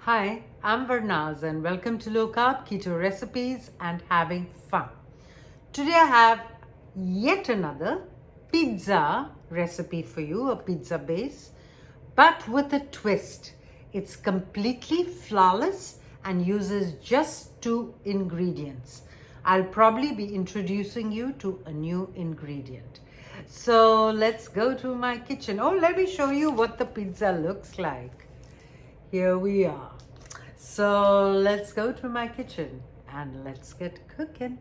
Hi, I'm Varnaz and welcome to Low Carb Keto Recipes and Having Fun. Today I have yet another pizza recipe for you, a pizza base, but with a twist. It's completely flawless and uses just 2 ingredients. I'll probably be introducing you to a new ingredient. So let's go to my kitchen. Oh, let me show you what the pizza looks like. Here we are. So let's go to my kitchen and let's get cooking.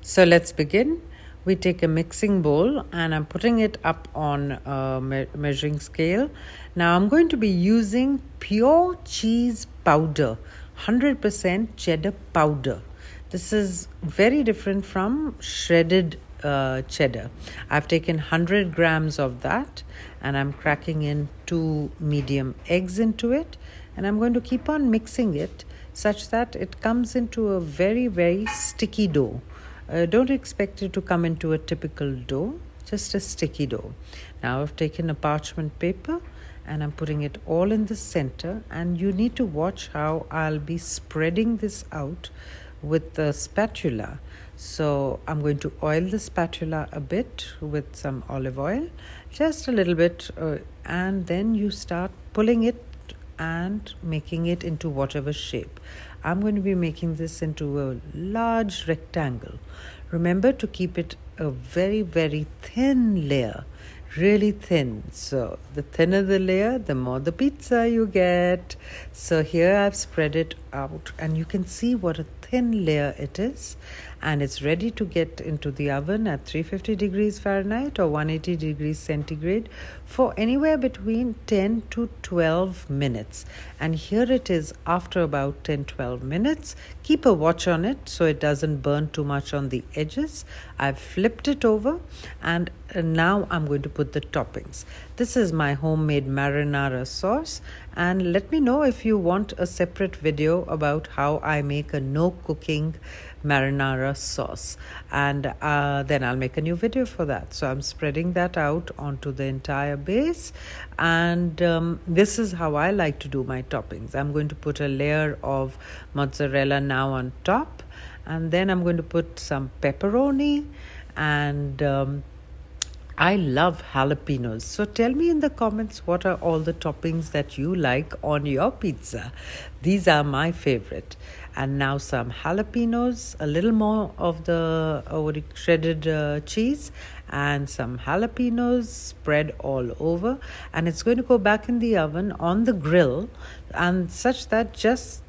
So let's begin. We take a mixing bowl and I'm putting it up on a measuring scale. Now I'm going to be using pure cheese powder, 100% cheddar powder. This is very different from shredded cheddar. I've taken 100 grams of that and I'm cracking in 2 medium eggs into it, and I'm going to keep on mixing it such that it comes into a very, very sticky dough. Don't expect it to come into a typical dough, just a sticky dough. Now I've taken a parchment paper and I'm putting it all in the center, and you need to watch how I'll be spreading this out with the spatula. So I'm going to oil the spatula a bit with some olive oil, just a little bit, and then you start pulling it and making it into whatever shape. I'm going to be making this into a large rectangle. Remember to keep it a very, very thin layer, really thin. So the thinner the layer, the more the pizza you get. So here I've spread it out and you can see what a thin layer it is, and it's ready to get into the oven at 350 degrees Fahrenheit or 180 degrees centigrade for anywhere between 10 to 12 minutes. And here it is after about 10-12 minutes. Keep a watch on it so it doesn't burn too much on the edges. I've flipped it over and now I'm going to put the toppings. This is my homemade marinara sauce, and let me know if you want a separate video about how I make a no cooking marinara sauce, and then I'll make a new video for that. So I'm spreading that out onto the entire base, and this is how I like to do my toppings. I'm going to put a layer of mozzarella now on top, and then I'm going to put some pepperoni, and I love jalapenos. So tell me in the comments what are all the toppings that you like on your pizza. These are my favorite. And now some jalapenos, a little more of the shredded cheese, and some jalapenos spread all over. And it's going to go back in the oven on the grill, and such that just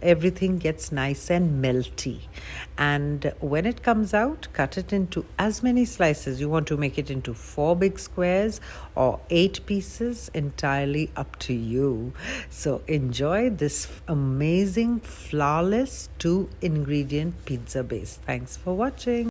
everything gets nice and melty. And when it comes out, cut it into as many slices. You want to make it into 4 big squares or 8 pieces, entirely up to you. So enjoy this amazing flawless 2-ingredient pizza base. Thanks for watching.